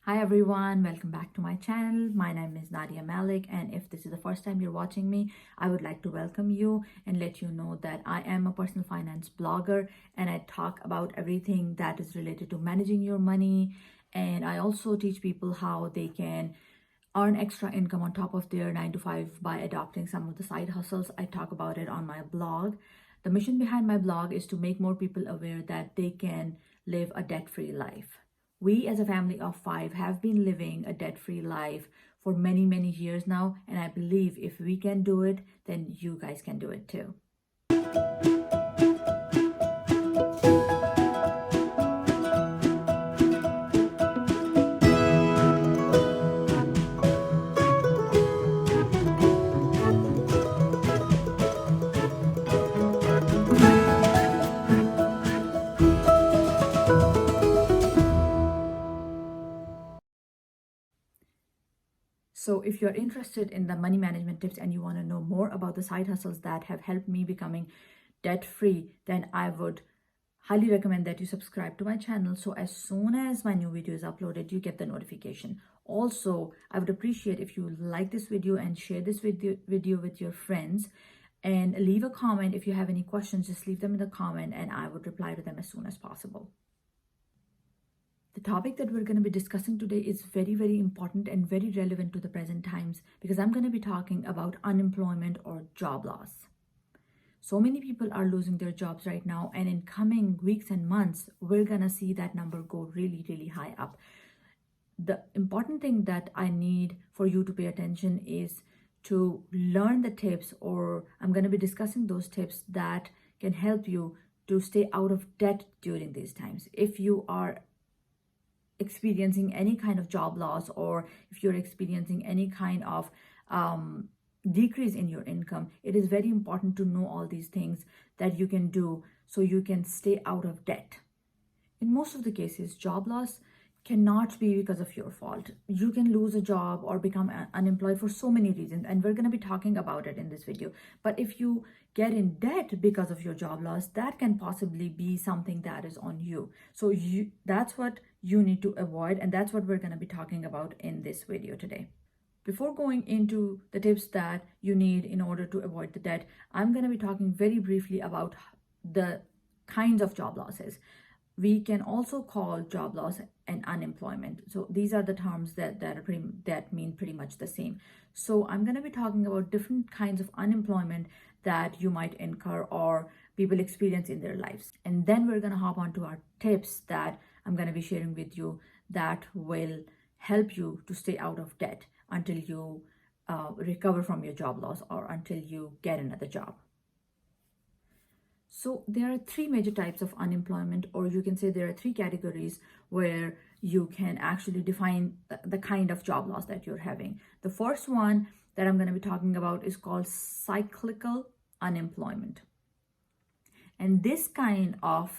Hi everyone, welcome back to my channel. My name is Nadia Malik, and if this is the first time you're watching me, I would like to welcome you and let you know that I am a personal finance blogger and I talk about everything that is related to managing your money, and I also teach people how they can earn extra income on top of their 9 to 5 by adopting some of the side hustles. I talk about it on my blog. The mission behind my blog is to make more people aware that they can live a debt-free life. We as a family of 5 have been living a debt-free life for many, many years now, and I believe if we can do it, then you guys can do it too. So if you're interested in the money management tips and you want to know more about the side hustles that have helped me becoming debt-free, then I would highly recommend that you subscribe to my channel, so as soon as my new video is uploaded, you get the notification. Also, I would appreciate if you like this video and share this video with your friends, and leave a comment. If you have any questions, just leave them in the comment and I would reply to them as soon as possible. The topic that we're going to be discussing today is very, very important and very relevant to the present times, because I'm going to be talking about unemployment or job loss. So many people are losing their jobs right now, and in coming weeks and months, we're going to see that number go really, really high up. The important thing that I need for you to pay attention is to learn the tips, or I'm going to be discussing those tips that can help you to stay out of debt during these times. If you are experiencing any kind of job loss, or if you're experiencing any kind of decrease in your income, it is very important to know all these things that you can do so you can stay out of debt. In most of the cases, job loss cannot be because of your fault. You can lose a job or become unemployed for so many reasons, and we're going to be talking about it in this video. But if you get in debt because of your job loss, that can possibly be something that is on you. So that's what you need to avoid, and that's what we're going to be talking about in this video today. Before going into the tips that you need in order to avoid the debt, I'm going to be talking very briefly about the kinds of job losses. We can also call job loss and unemployment. So these are the terms that mean pretty much the same. So I'm going to be talking about different kinds of unemployment that you might incur or people experience in their lives. And then we're going to hop on to our tips that I'm going to be sharing with you that will help you to stay out of debt until you recover from your job loss or until you get another job. So there are 3 major types of unemployment, or you can say there are 3 categories where you can actually define the kind of job loss that you're having. The first one that I'm going to be talking about is called cyclical unemployment. And this kind of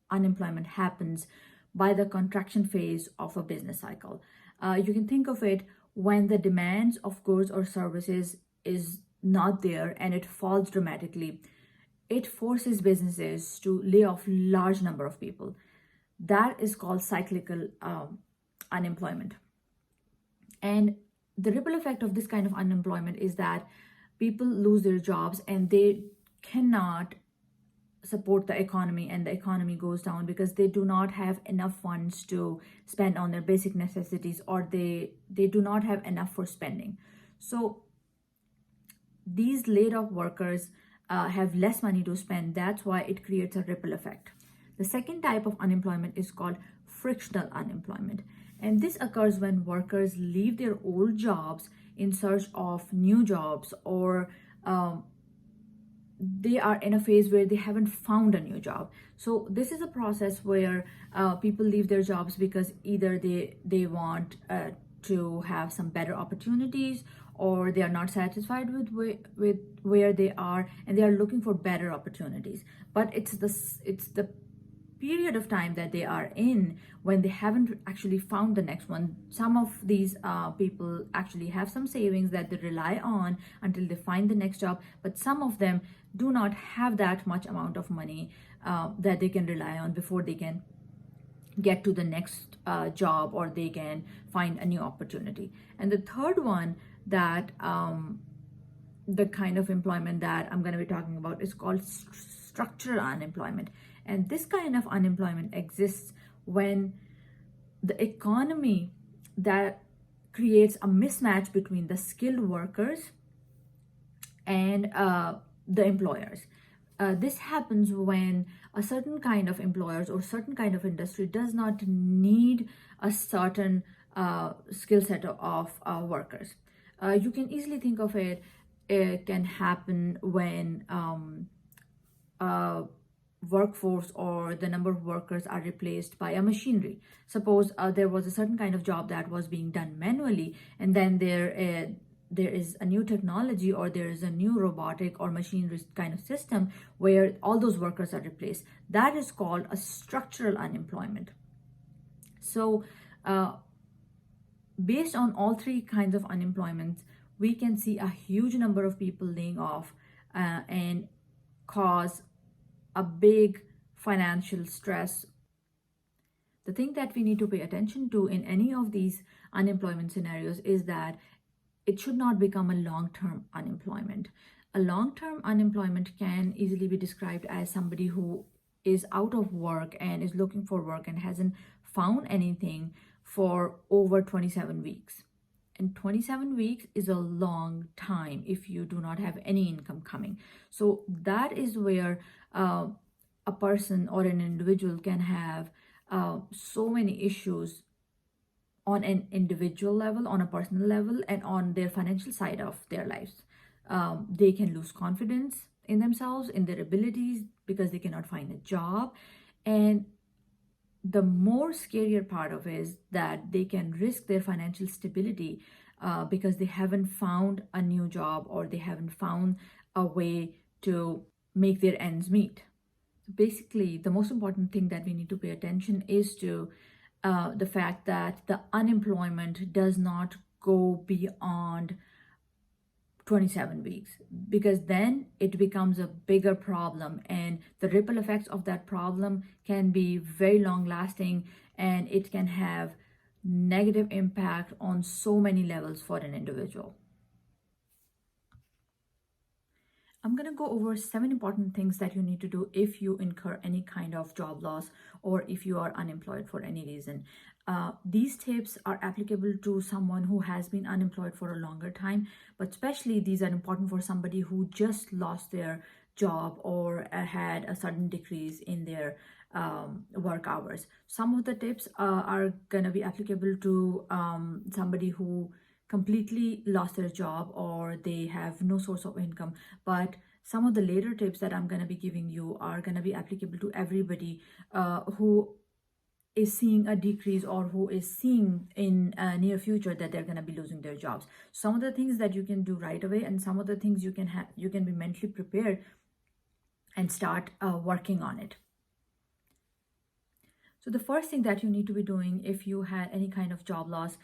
unemployment happens by the contraction phase of a business cycle. You can think of it when the demands of goods or services is not there and it falls dramatically. It forces businesses to lay off large number of people. That is called cyclical unemployment. And the ripple effect of this kind of unemployment is that people lose their jobs and they cannot support the economy, and the economy goes down because they do not have enough funds to spend on their basic necessities, or they do not have enough for spending. So these laid off workers have less money to spend. That's why it creates a ripple effect. The second type of unemployment is called frictional unemployment. And this occurs when workers leave their old jobs in search of new jobs, or they are in a phase where they haven't found a new job. So this is a process where people leave their jobs because either they want to have some better opportunities, or they are not satisfied with where they are and they are looking for better opportunities. But it's the period of time that they are in when they haven't actually found the next one. Some of these people actually have some savings that they rely on until they find the next job, but some of them do not have that much amount of money that they can rely on before they can get to the next job, or they can find a new opportunity. And the third one, that the kind of employment that I'm going to be talking about, is called structural unemployment. And this kind of unemployment exists when the economy that creates a mismatch between the skilled workers and the employers. This happens when a certain kind of employers or certain kind of industry does not need a certain skill set of workers. You can easily think of it. It can happen when workforce or the number of workers are replaced by a machinery. Suppose there was a certain kind of job that was being done manually, and then there is a new technology, or there is a new robotic or machinery kind of system where all those workers are replaced. That is called a structural unemployment. So based on all three kinds of unemployment, we can see a huge number of people laying off and cause a big financial stress. The thing that we need to pay attention to in any of these unemployment scenarios is that it should not become a long-term unemployment. A long-term unemployment can easily be described as somebody who is out of work and is looking for work and hasn't found anything for over 27 weeks. And 27 weeks is a long time if you do not have any income coming. So that is where a person or an individual can have so many issues on an individual level, on a personal level, and on their financial side of their lives. They can lose confidence in themselves, in their abilities, because they cannot find a job. And the more scarier part of it is that they can risk their financial stability because they haven't found a new job, or they haven't found a way to make their ends meet. Basically, the most important thing that we need to pay attention is to the fact that the unemployment does not go beyond 27 weeks, because then it becomes a bigger problem, and the ripple effects of that problem can be very long lasting, and it can have negative impact on so many levels for an individual. I'm going to go over 7 important things that you need to do if you incur any kind of job loss, or if you are unemployed for any reason. These tips are applicable to someone who has been unemployed for a longer time, but especially these are important for somebody who just lost their job or had a sudden decrease in their work hours. Some of the tips are going to be applicable to somebody who completely lost their job or they have no source of income. But some of the later tips that I'm going to be giving you are going to be applicable to everybody who is seeing a decrease, or who is seeing in near future that they're going to be losing their jobs. Some of the things that you can do right away, and some of the things you can be mentally prepared and start working on it. So the first thing that you need to be doing if you had any kind of job loss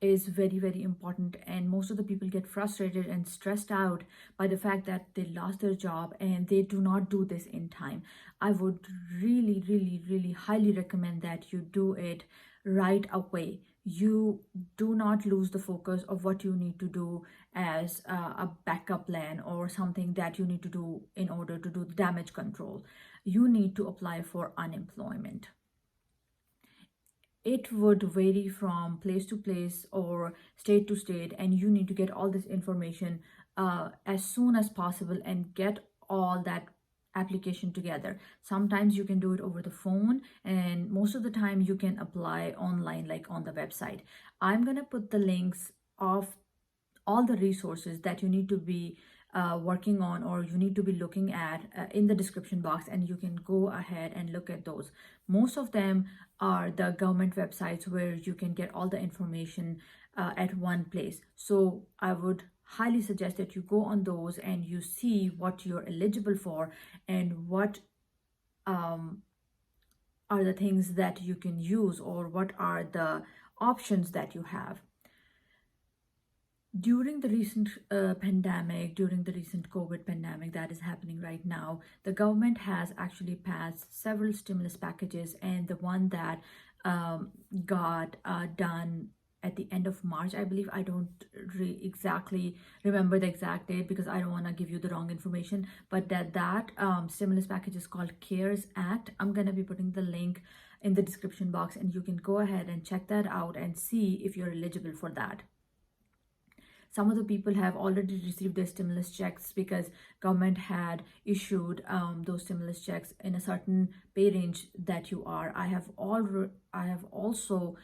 is very, very important. And most of the people get frustrated and stressed out by the fact that they lost their job and they do not do this in time. I would really, really, really highly recommend that you do it right away. You do not lose the focus of what you need to do as a backup plan or something that you need to do in order to do damage control. You need to apply for unemployment. It would vary from place to place or state to state, and you need to get all this information as soon as possible and get all that application together. Sometimes you can do it over the phone, and most of the time you can apply online, like on the website. I'm going to put the links of all the resources that you need to be working on, or you need to be looking at in the description box, and you can go ahead and look at those. Most of them are the government websites where you can get all the information at one place. So I would highly suggest that you go on those and you see what you're eligible for and what are the things that you can use, or what are the options that you have. During the recent pandemic, during the recent COVID pandemic that is happening right now, the government has actually passed several stimulus packages, and the one that got done at the end of March, I believe. I don't exactly remember the exact date because I don't want to give you the wrong information. But that stimulus package is called CARES Act. I'm gonna be putting the link in the description box, and you can go ahead and check that out and see if you're eligible for that. Some of the people have already received their stimulus checks because government had issued those stimulus checks in a certain pay range that you are. I have also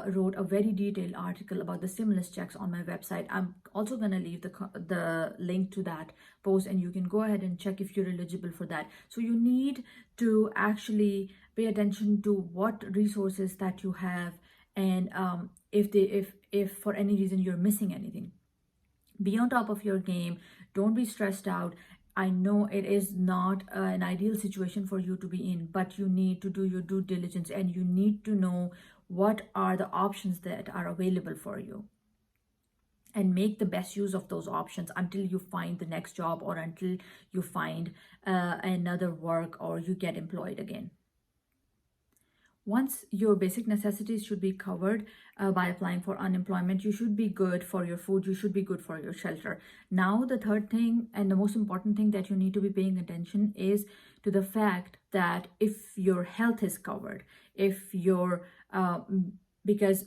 wrote a very detailed article about the stimulus checks on my website. I'm also going to leave the link to that post, and you can go ahead and check if you're eligible for that. So you need to actually pay attention to what resources that you have, and if for any reason you're missing anything, be on top of your game. Don't be stressed out. I know it is not an ideal situation for you to be in, but you need to do your due diligence, and you need to know what are the options that are available for you, and make the best use of those options until you find the next job, or until you find another work, or you get employed again. Once your basic necessities should be covered by applying for unemployment, you should be good for your food, you should be good for your shelter. Now, the third thing and the most important thing that you need to be paying attention is to the fact that if your health is covered, if your because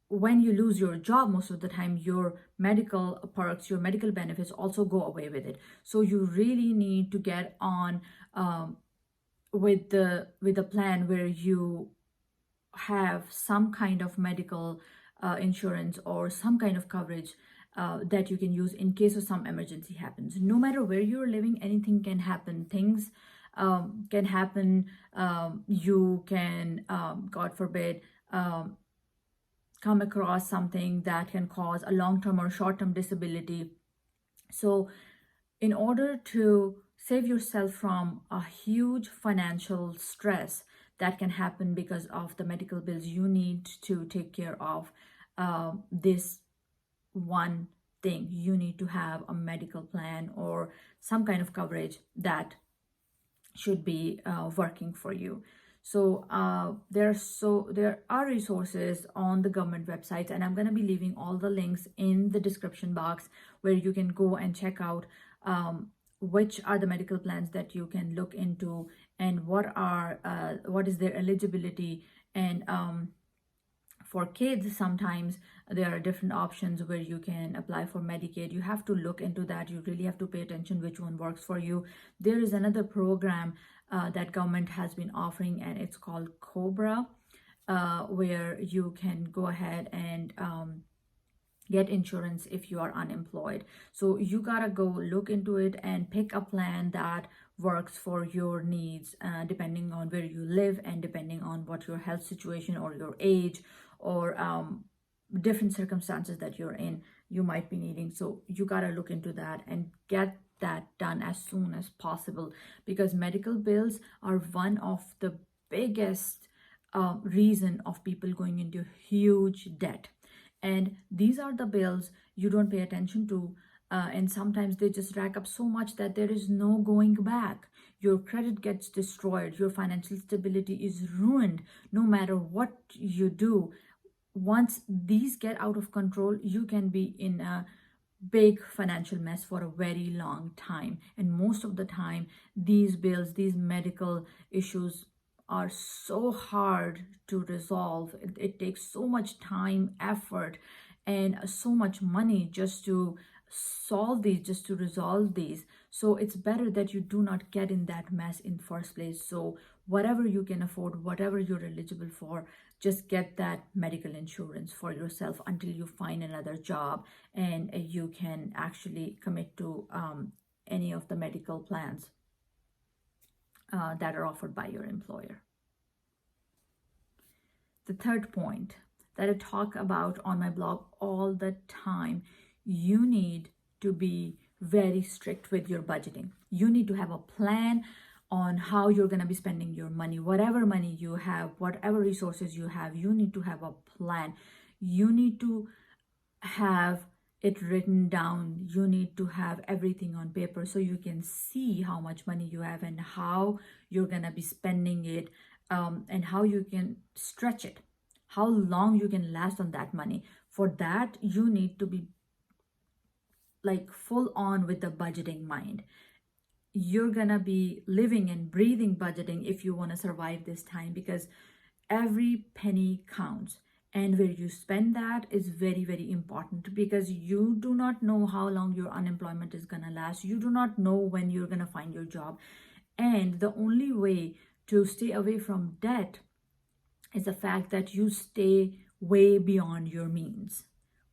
when you lose your job, most of the time your medical perks, your medical benefits also go away with it. So you really need to get on with the plan where you have some kind of medical insurance, or some kind of coverage that you can use in case of some emergency happens. No matter where you're living, anything can happen. Things can happen. You can, God forbid, come across something that can cause a long-term or short-term disability. So in order to save yourself from a huge financial stress that can happen because of the medical bills, you need to take care of this one thing. You need to have a medical plan or some kind of coverage that should be working for you. So there are resources on the government websites, and I'm going to be leaving all the links in the description box where you can go and check out which are the medical plans that you can look into, and what is their eligibility. And for kids, sometimes there are different options where you can apply for Medicaid. You have to look into that. You really have to pay attention which one works for you. There is another program that government has been offering, and it's called Cobra, where you can go ahead and get insurance if you are unemployed. So you gotta go look into it and pick a plan that works for your needs, depending on where you live, and depending on what your health situation or your age, or different circumstances that you're in, you might be needing. So you gotta look into that and get that done as soon as possible, because medical bills are one of the biggest reason of people going into huge debt. And these are the bills you don't pay attention to, and sometimes they just rack up so much that there is no going back. Your credit gets destroyed, your financial stability is ruined. No matter what you do, once these get out of control, you can be in a big financial mess for a very long time. And most of the time, these bills, these medical issues, are so hard to resolve. It takes so much time, effort, and so much money just to solve these, just to resolve these. So it's better that you do not get in that mess in the first place. So whatever you can afford, whatever you're eligible for, just get that medical insurance for yourself until you find another job and you can actually commit to any of the medical plans that are offered by your employer. The third point that I talk about on my blog all the time, you need to be very strict with your budgeting. You need to have a plan on how you're going to be spending your money. Whatever money you have, whatever resources you have, you need to have a plan. You need to have it written down. You need to have everything on paper so you can see how much money you have and how you're gonna be spending it, and how you can stretch it, how long you can last on that money. For that, you need to be like full on with the budgeting mind. You're gonna be living and breathing budgeting if you want to survive this time, because every penny counts, and where you spend that is very, very important, because you do not know how long your unemployment is gonna last. You do not know when you're gonna find your job, and the only way to stay away from debt is the fact that you stay way beyond your means.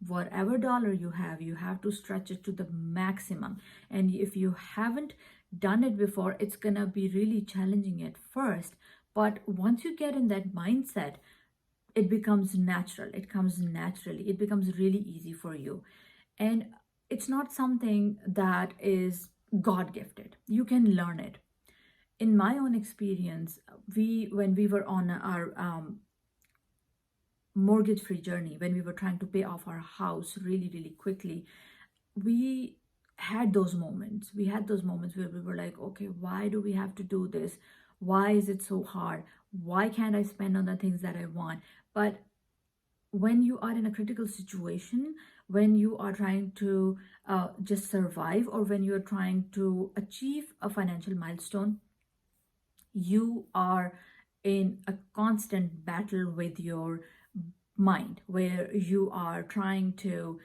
Whatever dollar you have to stretch it to the maximum. And if you haven't done it before, it's gonna be really challenging at first. But once you get in that mindset, it becomes natural. It comes naturally. It becomes really easy for you. And it's not something that is God gifted. You can learn it. In my own experience, when we were on our mortgage free journey, when we were trying to pay off our house really, really quickly, we had those moments. We had those moments where we were like, okay, why do we have to do this? Why is it so hard? Why can't I spend on the things that I want? But when you are in a critical situation, when you are trying to just survive, or when you're trying to achieve a financial milestone, you are in a constant battle with your mind, where you are trying to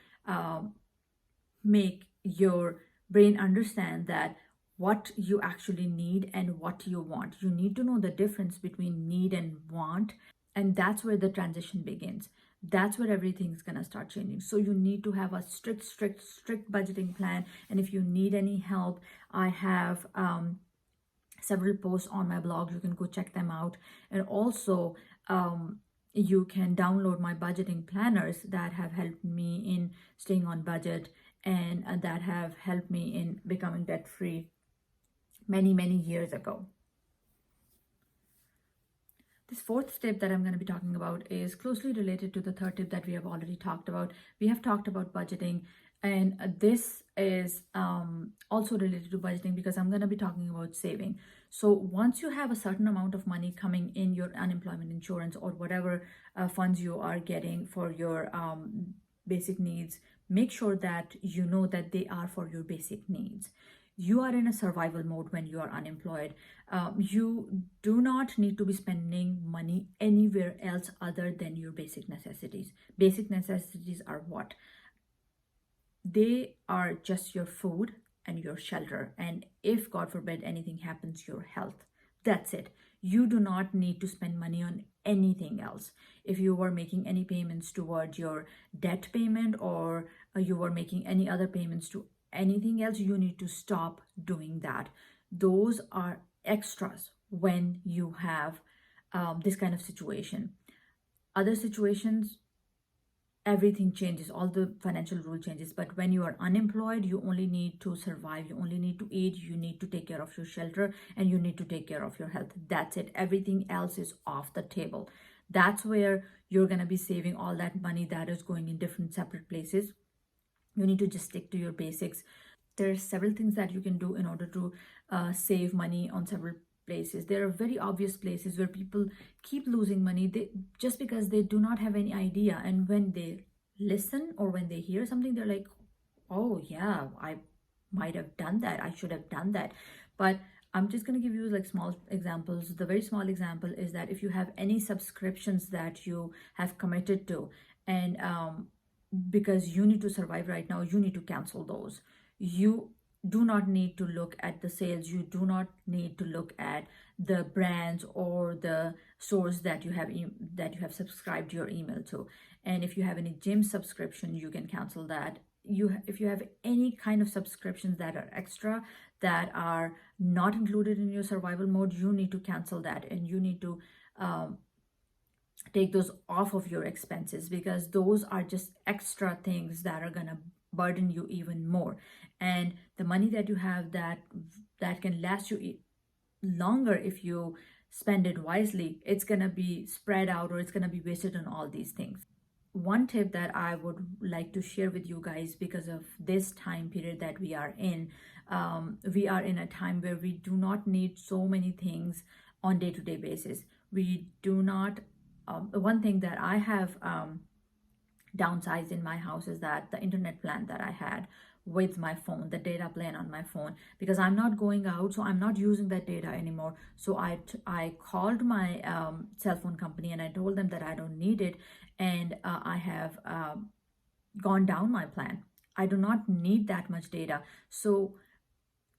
make your brain understand that what you actually need and what you want. You need to know the difference between need and want, and that's where the transition begins. That's where everything's gonna start changing. So you need to have a strict budgeting plan. And if you need any help, I have several posts on my blog. You can go check them out. And also, you can download my budgeting planners that have helped me in staying on budget, and that have helped me in becoming debt free many, many years ago. This fourth tip that I'm going to be talking about is closely related to the third tip that we have already talked about. We have talked about budgeting, and this is also related to budgeting, because I'm going to be talking about saving. So once you have a certain amount of money coming in your unemployment insurance, or whatever funds you are getting for your basic needs, make sure that you know that they are for your basic needs. You are in a survival mode when you are unemployed. You do not need to be spending money anywhere else other than your basic necessities. Basic necessities are what? They are just your food and your shelter. And if, God forbid, anything happens, your health. That's it. You do not need to spend money on anything else. If you were making any payments towards your debt payment, or you were making any other payments to anything else, you need to stop doing that. Those are extras when you have this kind of situation. Other situations, everything changes, all the financial rule changes. But when you are unemployed, you only need to survive, you only need to eat, you need to take care of your shelter, and you need to take care of your health. That's it. Everything else is off the table. That's where you're going to be saving all that money that is going in different separate places. You need to just stick to your basics. There are several things that you can do in order to save money on several places. There are very obvious places where people keep losing money just because they do not have any idea. And when they listen, or when they hear something, they're like, oh yeah, I might have done that. I should have done that. But I'm just going to give you like small examples. The very small example is that if you have any subscriptions that you have committed to, and because you need to survive right now, you need to cancel those. You do not need to look at the sales. You do not need to look at the brands or the stores that you have subscribed your email to. And if you have any gym subscription, you can cancel that. If you have any kind of subscriptions that are extra, that are not included in your survival mode, you need to cancel that, and you need to take those off of your expenses, because those are just extra things that are gonna burden you even more. And the money that you have that can last you longer, if you spend it wisely, it's gonna be spread out, or it's gonna be wasted on all these things. one tip that I would like to share with you guys, because of this time period that we are in a time where we do not need so many things on day-to-day basis. We do not, one thing that I have downsized in my house is that the internet plan that I had with my phone, the data plan on my phone, because I'm not going out, so I'm not using that data anymore. So I called my cell phone company and I told them that I don't need it, and I have gone down my plan. I do not need that much data. So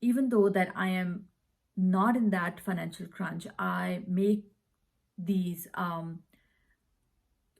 even though that I am not in that financial crunch, I make these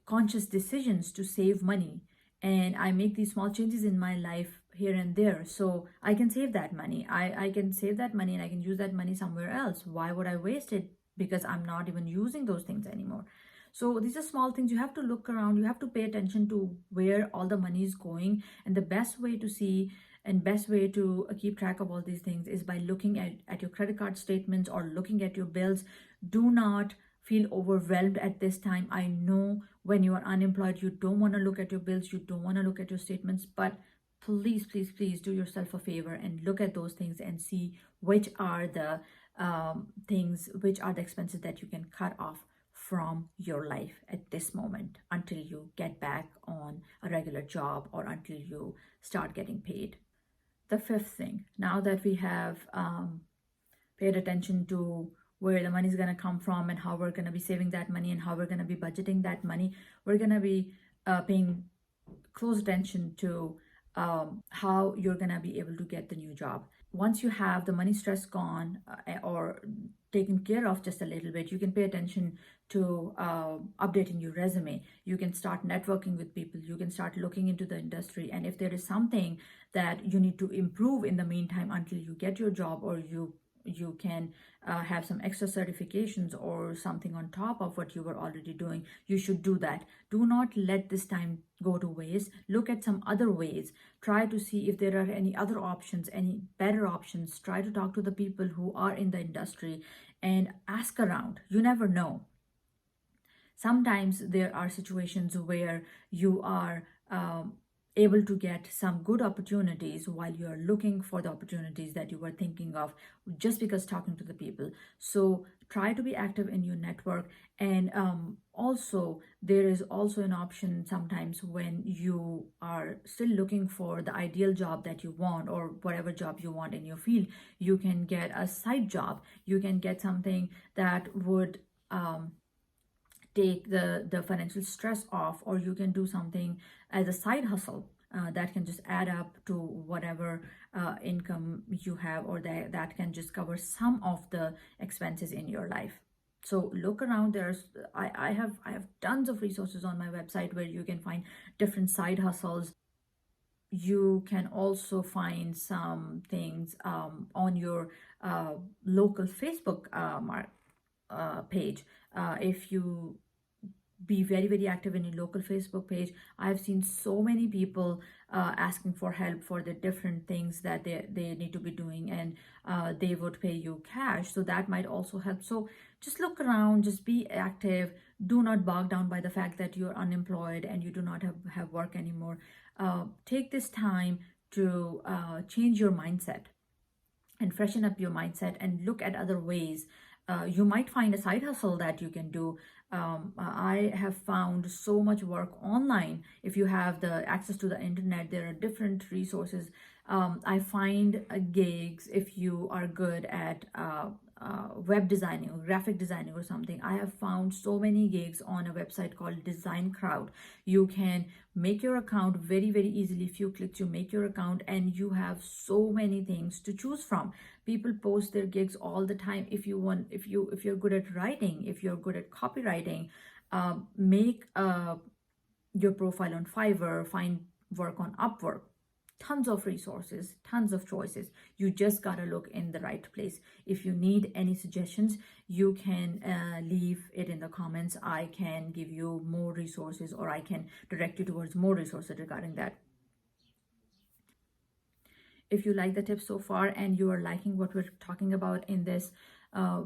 conscious decisions to save money, and I make these small changes in my life here and there, so I can save that money. I can save that money and I can use that money somewhere else. Why would I waste it? Because I'm not even using those things anymore. So these are small things. You have to look around, you have to pay attention to where all the money is going, and the best way to see and best way to keep track of all these things is by looking at your credit card statements or looking at your bills. Do not feel overwhelmed at this time. I know when you are unemployed, you don't want to look at your bills, you don't want to look at your statements, but please, please, please do yourself a favor and look at those things and see which are the which are the expenses that you can cut off from your life at this moment until you get back on a regular job or until you start getting paid. The fifth thing, now that we have paid attention to where the money is going to come from and how we're going to be saving that money and how we're going to be budgeting that money, we're going to be paying close attention to how you're going to be able to get the new job. Once you have the money stress gone or taken care of just a little bit, you can pay attention to updating your resume. You can start networking with people. You can start looking into the industry. And if there is something that you need to improve in the meantime until you get your job, or you can have some extra certifications or something on top of what you were already doing, you should do that. Do not let this time go to waste. Look at some other ways. Try to see if there are any other options, any better options. Try to talk to the people who are in the industry and ask around. You never know. Sometimes there are situations where you are able to get some good opportunities while you are looking for the opportunities that you were thinking of, just because talking to the people. So try to be active in your network. And also there is also an option sometimes when you are still looking for the ideal job that you want, or whatever job you want in your field, you can get a side job. You can get something that would take the financial stress off, or you can do something as a side hustle that can just add up to whatever income you have, or that can just cover some of the expenses in your life. So look around. I have tons of resources on my website where you can find different side hustles. You can also find some things on your local Facebook page. If you be very, very active in your local Facebook page, I've seen so many people asking for help for the different things that they need to be doing, and they would pay you cash, so that might also help. So just look around, just be active. Do not bog down by the fact that you're unemployed and you do not have work anymore. Take this time to change your mindset and freshen up your mindset and look at other ways. You might find a side hustle that you can do. I have found so much work online. If you have the access to the internet, there are different resources. I find gigs if you are good at web designing or graphic designing or something. I have found so many gigs on a website called Design Crowd. You can make your account very, very easily. Few clicks, you make your account, and you have so many things to choose from. People post their gigs all the time. If you're good at writing, if you're good at copywriting, make your profile on Fiverr, find work on Upwork. Tons of resources, tons of choices. You just gotta look in the right place. If you need any suggestions, you can leave it in the comments. I can give you more resources, or I can direct you towards more resources regarding that. If you like the tips so far and you are liking what we're talking about in this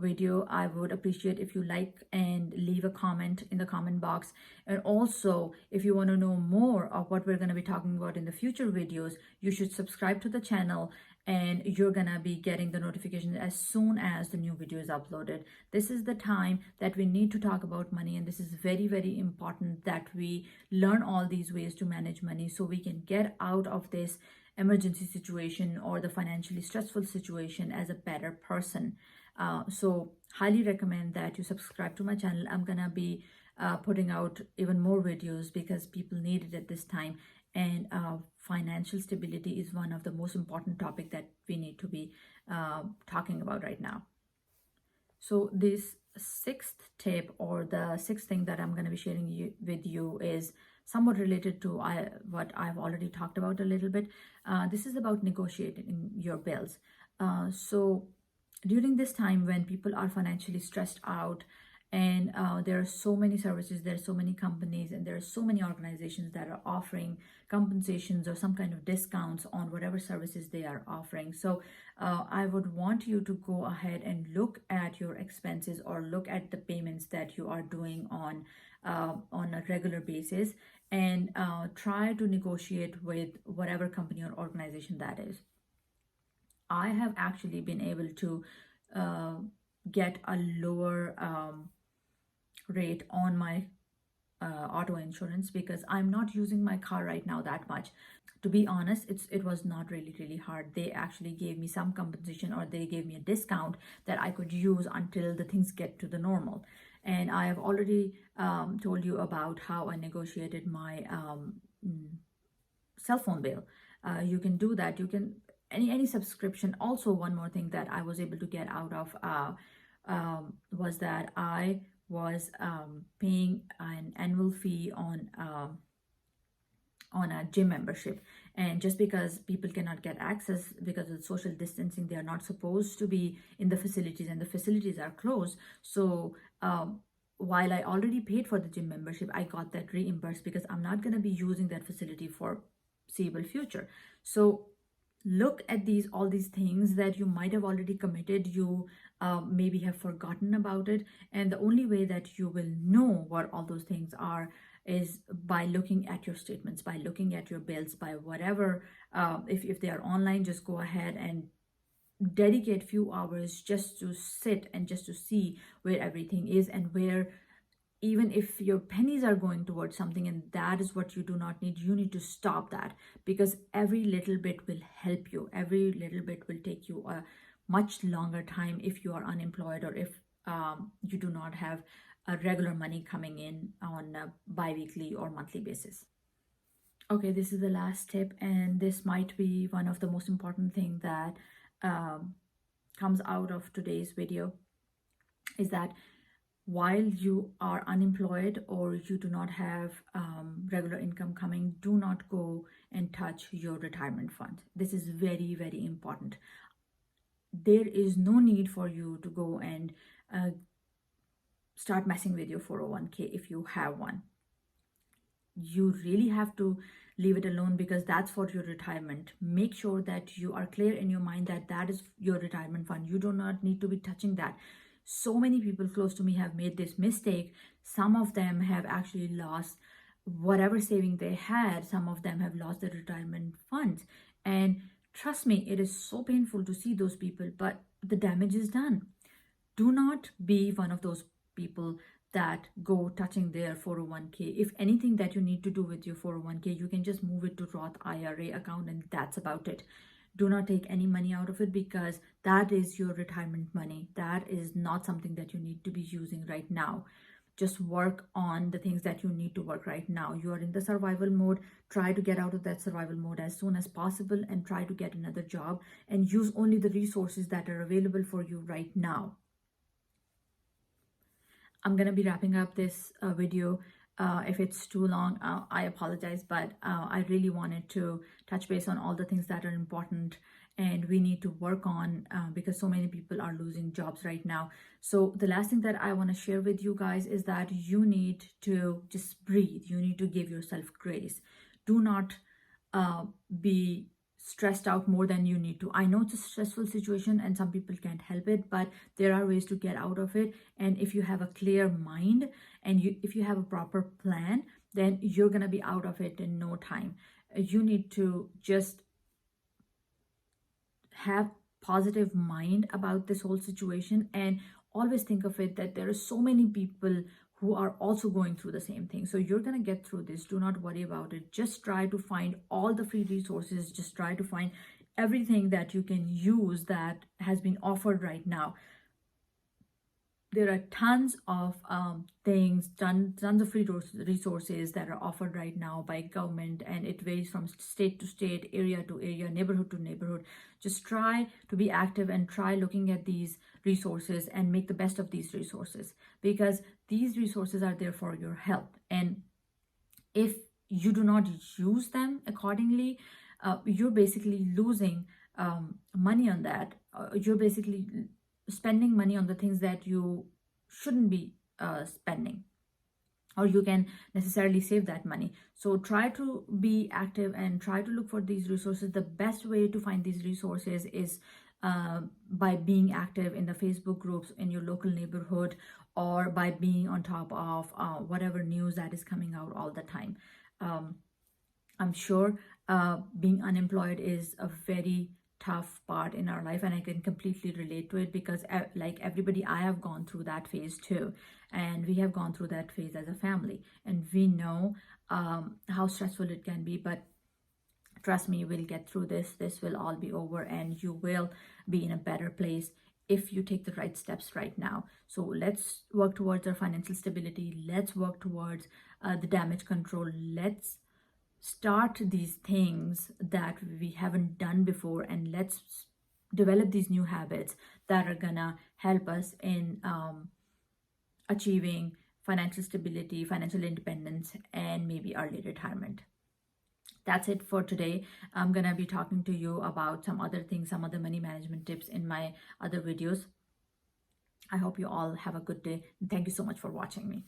video, I would appreciate if you like and leave a comment in the comment box. And also, if you want to know more of what we're going to be talking about in the future videos, you should subscribe to the channel, and you're gonna be getting the notification as soon as the new video is uploaded. This is the time that we need to talk about money, and this is very, very important that we learn all these ways to manage money so we can get out of this emergency situation or the financially stressful situation as a better person. So highly recommend that you subscribe to my channel. I'm gonna be putting out even more videos because people need it at this time, and financial stability is one of the most important topic that we need to be talking about right now. So this sixth tip, or the sixth thing that I'm going to be sharing with you, is somewhat related to what I've already talked about a little bit. This is about negotiating your bills. So during this time when people are financially stressed out, and there are so many services, there are so many companies, and there are so many organizations that are offering compensations or some kind of discounts on whatever services they are offering. So I would want you to go ahead and look at your expenses, or look at the payments that you are doing on a regular basis, and try to negotiate with whatever company or organization that is. I have actually been able to get a lower rate on my auto insurance because I'm not using my car right now that much. To be honest, it was not really hard. They actually gave me some compensation, or they gave me a discount that I could use until the things get to the normal. And I have already told you about how I negotiated my cell phone bill. You can do that. You can any subscription. Also, one more thing that I was able to get out of was that I was paying an annual fee on a gym membership. And just because people cannot get access because of social distancing, they are not supposed to be in the facilities, and the facilities are closed. So while I already paid for the gym membership, I got that reimbursed because I'm not going to be using that facility for foreseeable future. So look at all these things that you might have already committed. You maybe have forgotten about it, and the only way that you will know what all those things are is by looking at your statements, by looking at your bills, by whatever. If they are online, just go ahead and dedicate few hours just to sit and just to see where everything is, and where, even if your pennies are going towards something and that is what you do not need, you need to stop that, because every little bit will help you. Every little bit will take you a much longer time if you are unemployed, or if you do not have a regular money coming in on a bi-weekly or monthly basis. Okay, this is the last tip, and this might be one of the most important thing that comes out of today's video, is that while you are unemployed or you do not have regular income coming, do not go and touch your retirement fund. This is very important. There is no need for you to go and start messing with your 401k if you have one. You really have to leave it alone, because that's for your retirement. Make sure that you are clear in your mind that that is your retirement fund. You do not need to be touching that. So many people close to me have made this mistake. Some of them have actually lost whatever saving they had. Some of them have lost their retirement funds. And trust me, it is so painful to see those people, but the damage is done. Do not be one of those people that go touching their 401k. If anything that you need to do with your 401k, you can just move it to Roth IRA account, and that's about it. Do not take any money out of it, because that is your retirement money. That is not something that you need to be using right now. Just work on the things that you need to work right now. You are in the survival mode. Try to get out of that survival mode as soon as possible, and try to get another job and use only the resources that are available for you right now. I'm going to be wrapping up this video. If it's too long, I apologize, but I really wanted to touch base on all the things that are important and we need to work on, because so many people are losing jobs right now. So the last thing that I want to share with you guys is that you need to just breathe. You need to give yourself grace. Do not be stressed out more than you need to. I know it's a stressful situation and some people can't help it, but there are ways to get out of it. And if you have a clear mind and if you have a proper plan, then you're going to be out of it in no time. You need to just have positive mind about this whole situation and always think of it that there are so many people who are also going through the same thing. So you're going to get through this. Do not worry about it. Just try to find all the free resources. Just try to find everything that you can use that has been offered right now. There are tons of things, tons of free resources that are offered right now by government, and it varies from state to state, area to area, neighborhood to neighborhood. Just try to be active and try looking at these resources and make the best of these resources, because these resources are there for your help. And if you do not use them accordingly, you're basically losing money on that. You're basically spending money on the things that you shouldn't be spending, or you can necessarily save that money. So try to be active and try to look for these resources. The best way to find these resources is by being active in the Facebook groups in your local neighborhood, or by being on top of whatever news that is coming out all the time. I'm sure being unemployed is a very tough part in our life, and I can completely relate to it, because like everybody, I have gone through that phase too, and we have gone through that phase as a family, and we know how stressful it can be. But trust me, we'll get through this. This will all be over, and you will be in a better place if you take the right steps right now. So let's work towards our financial stability. Let's work towards the damage control. Let's start these things that we haven't done before, and let's develop these new habits that are gonna help us in achieving financial stability, financial independence, and maybe early retirement. That's it for today. I'm gonna be talking to you about some other things, some other money management tips in my other videos. I hope you all have a good day, and thank you so much for watching me.